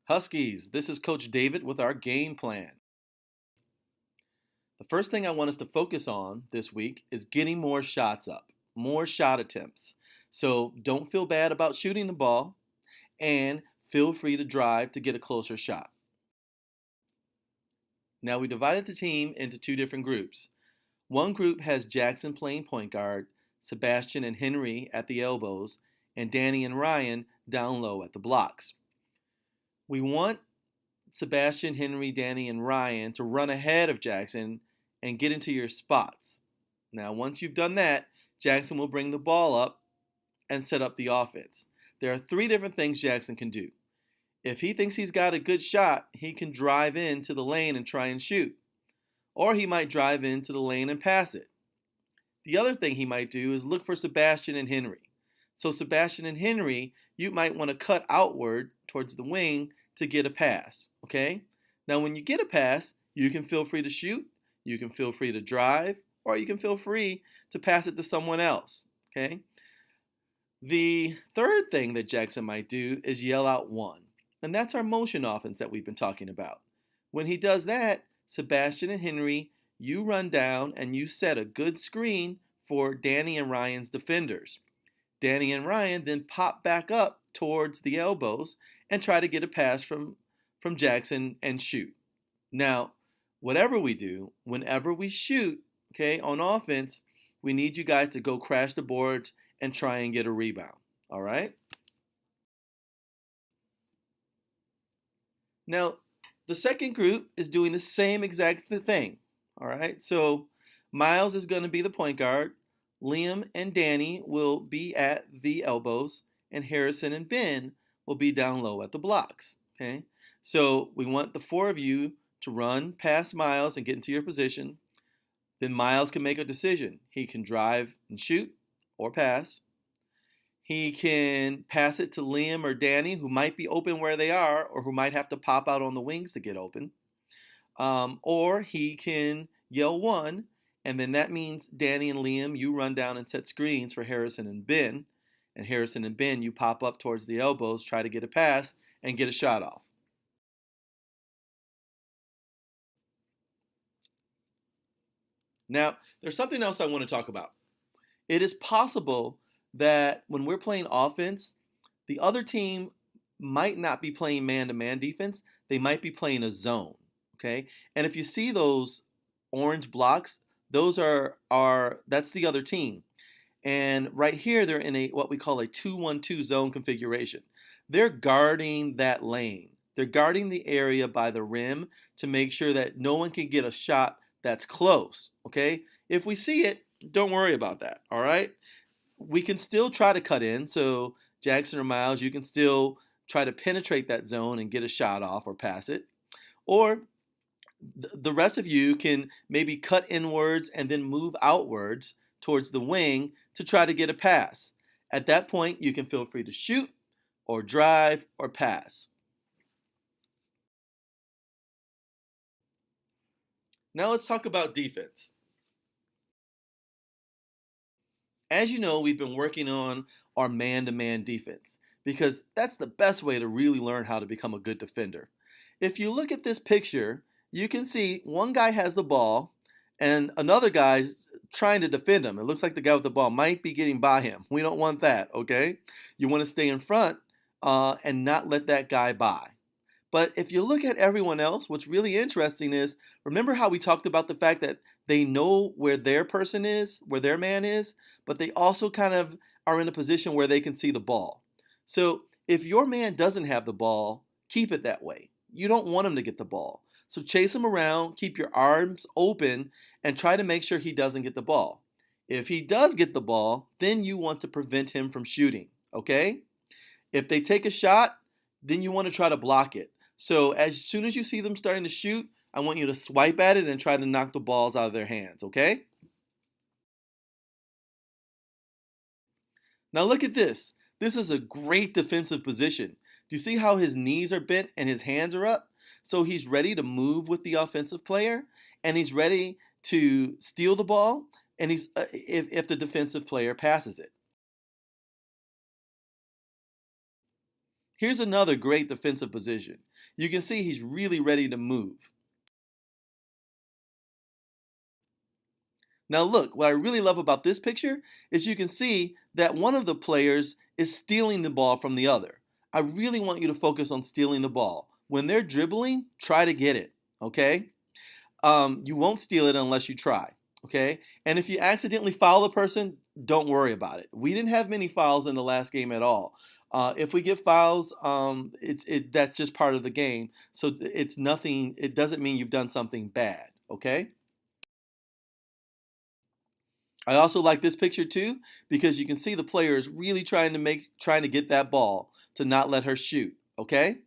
Huskies, this is Coach David with our game plan. The first thing I want us to focus on this week is getting more shots up, more shot attempts. So don't feel bad about shooting the ball and feel free to drive to get a closer shot. Now we divided the team into two different groups. One group has Jackson playing point guard, Sebastian and Henry at the elbows, and Danny and Ryan down low at the blocks. We want Sebastian, Henry, Danny, and Ryan to run ahead of Jackson and get into your spots. Now, once you've done that, Jackson will bring the ball up and set up the offense. There are three different things Jackson can do. If he thinks he's got a good shot, he can drive into the lane and try and shoot. Or he might drive into the lane and pass it. The other thing he might do is look for Sebastian and Henry. So Sebastian and Henry, you might want to cut outward towards the wing to get a pass, okay? Now when you get a pass, you can feel free to shoot, you can feel free to drive, or you can feel free to pass it to someone else, okay? The third thing that Jackson might do is yell out one, and that's our motion offense that we've been talking about. When he does that, Sebastian and Henry, you run down and you set a good screen for Danny and Ryan's defenders. Danny and Ryan then pop back up towards the elbows and try to get a pass from Jackson and shoot. Now, whatever we do, whenever we shoot, okay, on offense, we need you guys to go crash the boards and try and get a rebound. All right? Now, the second group is doing the same exact thing. All right? So, Miles is going to be the point guard. Liam and Danny will be at the elbows, and Harrison and Ben will be down low at the blocks. Okay, so we want the four of you to run past Miles and get into your position. Then Miles can make a decision. He can drive and shoot or pass. He can pass it to Liam or Danny, who might be open where they are or who might have to pop out on the wings to get open. Or he can yell one, and then that means Danny and Liam, you run down and set screens for Harrison and Ben. And Harrison and Ben, you pop up towards the elbows, try to get a pass, and get a shot off. Now, there's something else I want to talk about. It is possible that when we're playing offense, the other team might not be playing man-to-man defense. They might be playing a zone, okay? And if you see those orange blocks, those that's the other team. And right here, they're in what we call a 2-1-2 zone configuration. They're guarding that lane. They're guarding the area by the rim to make sure that no one can get a shot that's close, okay? If we see it, don't worry about that, all right? We can still try to cut in. So Jackson or Miles, you can still try to penetrate that zone and get a shot off or pass it. Or the rest of you can maybe cut inwards and then move outwards towards the wing to try to get a pass. At that point, you can feel free to shoot or drive or pass. Now let's talk about defense. As you know, we've been working on our man-to-man defense because that's the best way to really learn how to become a good defender. If you look at this picture, you can see one guy has the ball and another guy's trying to defend him. It looks like the guy with the ball might be getting by him. We don't want that, okay? You want to stay in front and not let that guy by. But if you look at everyone else, what's really interesting is, remember how we talked about the fact that they know where their person is, where their man is, but they also kind of are in a position where they can see the ball. So if your man doesn't have the ball, keep it that way. You don't want him to get the ball. So chase him around, keep your arms open, and try to make sure he doesn't get the ball. If he does get the ball, then you want to prevent him from shooting, okay? If they take a shot, then you want to try to block it. So as soon as you see them starting to shoot, I want you to swipe at it and try to knock the balls out of their hands, okay? Now look at this. This is a great defensive position. Do you see how his knees are bent and his hands are up? So he's ready to move with the offensive player, and he's ready to steal the ball, and if the defensive player passes it. Here's another great defensive position. You can see he's really ready to move. Now look, what I really love about this picture is you can see that one of the players is stealing the ball from the other. I really want you to focus on stealing the ball. When they're dribbling, try to get it, okay? You won't steal it unless you try, okay? And if you accidentally foul a person, don't worry about it. We didn't have many fouls in the last game at all. If we get fouls, that's just part of the game. So it's nothing. It doesn't mean you've done something bad, okay? I also like this picture too because you can see the player is really trying to get that ball to not let her shoot, okay?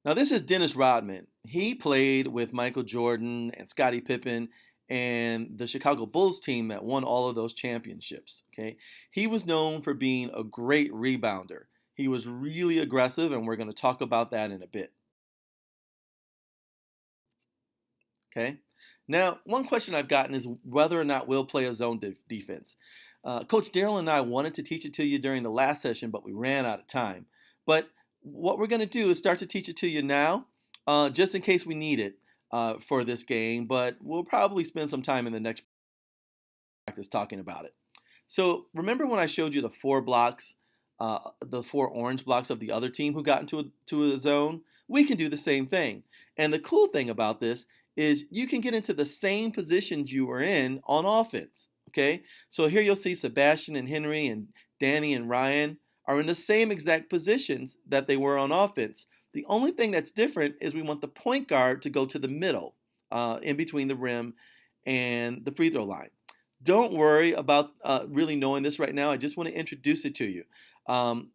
Now this is Dennis Rodman. He played with Michael Jordan and Scottie Pippen and the Chicago Bulls team that won all of those championships, okay? He was known for being a great rebounder. He was really aggressive and we're going to talk about that in a bit, okay? Now, one question I've gotten is whether or not we'll play a zone defense. Coach Darrell and I wanted to teach it to you during the last session, but we ran out of time. But what we're going to do is start to teach it to you now, just in case we need it for this game. But we'll probably spend some time in the next practice talking about it. So remember when I showed you the four blocks, the four orange blocks of the other team who got into a zone? We can do the same thing. And the cool thing about this is you can get into the same positions you were in on offense. Okay, so here you'll see Sebastian and Henry and Danny and Ryan are in the same exact positions that they were on offense. The only thing that's different is we want the point guard to go to the middle, in between the rim and the free throw line. Don't worry about really knowing this right now. I just want to introduce it to you.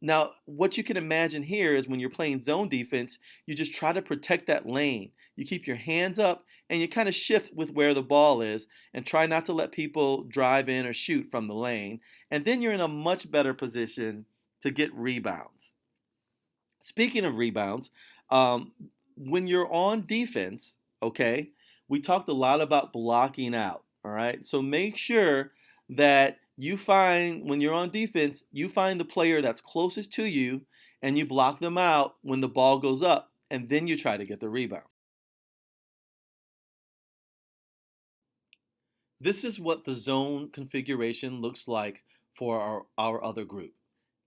Now, what you can imagine here is when you're playing zone defense, you just try to protect that lane. You keep your hands up and you kind of shift with where the ball is and try not to let people drive in or shoot from the lane. And then you're in a much better position to get rebounds. Speaking of rebounds, um, when you're on defense, okay, we talked a lot about blocking out. All right, so make sure that you find when you're on defense, you find the player that's closest to you and you block them out when the ball goes up, and then you try to get the rebound. This is what the zone configuration looks like for our other group.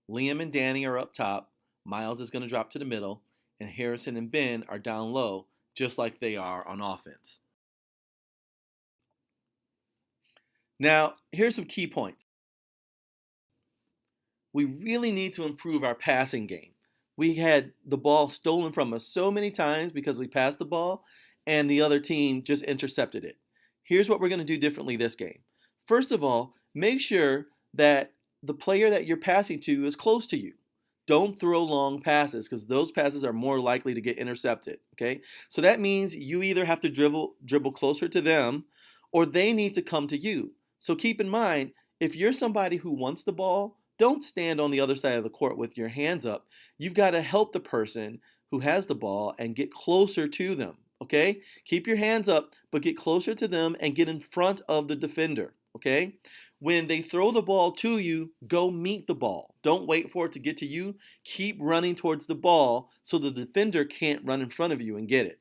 Liam and Danny are up top, Miles is going to drop to the middle, and Harrison and Ben are down low, just like they are on offense. Now, here's some key points. We really need to improve our passing game. We had the ball stolen from us so many times because we passed the ball and the other team just intercepted it. Here's what we're going to do differently this game. First of all, make sure that the player that you're passing to is close to you. Don't throw long passes because those passes are more likely to get intercepted. Okay, so that means you either have to dribble closer to them, or they need to come to you. So keep in mind, if you're somebody who wants the ball, don't stand on the other side of the court with your hands up. You've got to help the person who has the ball and get closer to them. Okay? Keep your hands up, but get closer to them and get in front of the defender. Okay? When they throw the ball to you, go meet the ball. Don't wait for it to get to you. Keep running towards the ball so the defender can't run in front of you and get it.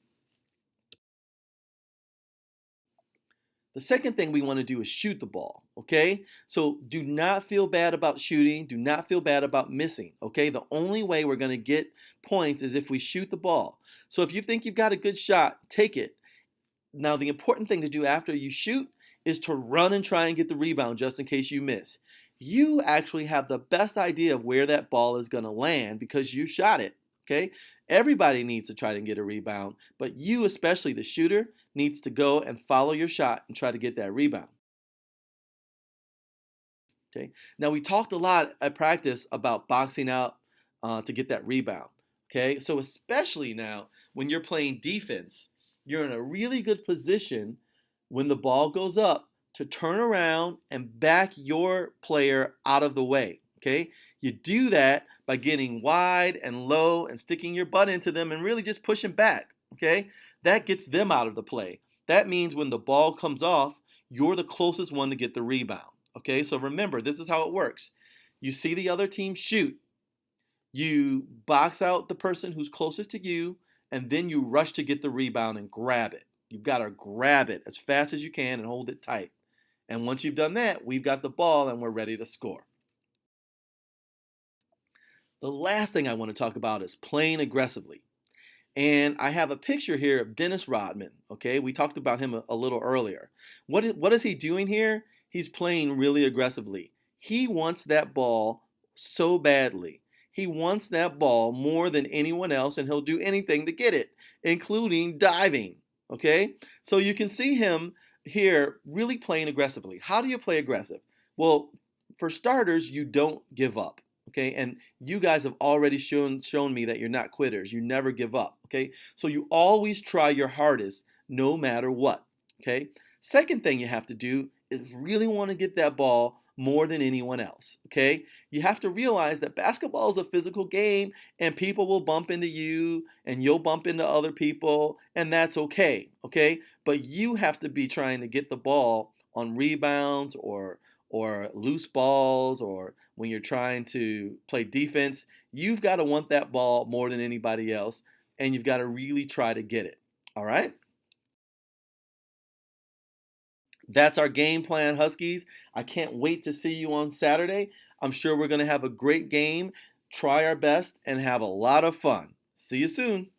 The second thing we want to do is shoot the ball, okay? So do not feel bad about shooting. Do not feel bad about missing, okay? The only way we're going to get points is if we shoot the ball. So if you think you've got a good shot, take it. Now, the important thing to do after you shoot is to run and try and get the rebound just in case you miss. You actually have the best idea of where that ball is going to land because you shot it, okay? Everybody needs to try to get a rebound, but you, especially the shooter, needs to go and follow your shot and try to get that rebound. Okay. Now we talked a lot at practice about boxing out to get that rebound. Okay. So especially now when you're playing defense, you're in a really good position when the ball goes up to turn around and back your player out of the way. Okay. You do that by getting wide and low and sticking your butt into them and really just pushing back. Okay. That gets them out of the play. That means when the ball comes off, you're the closest one to get the rebound. Okay, so remember, this is how it works. You see the other team shoot, you box out the person who's closest to you, and then you rush to get the rebound and grab it. You've got to grab it as fast as you can and hold it tight. And once you've done that, we've got the ball and we're ready to score. The last thing I want to talk about is playing aggressively. And I have a picture here of Dennis Rodman. Okay, we talked about him a little earlier. What is he doing here? He's playing really aggressively. He wants that ball so badly. He wants that ball more than anyone else, and he'll do anything to get it, including diving. Okay, so you can see him here really playing aggressively. How do you play aggressive? Well, for starters, you don't give up. Okay, and you guys have already shown me that you're not quitters. You never give up. Okay, so you always try your hardest no matter what. Okay, second thing you have to do is really want to get that ball more than anyone else. Okay, you have to realize that basketball is a physical game and people will bump into you and you'll bump into other people, and that's okay. Okay, but you have to be trying to get the ball on rebounds or loose balls, or when you're trying to play defense. You've got to want that ball more than anybody else, and you've got to really try to get it. All right? That's our game plan, Huskies. I can't wait to see you on Saturday. I'm sure we're going to have a great game, try our best, and have a lot of fun. See you soon.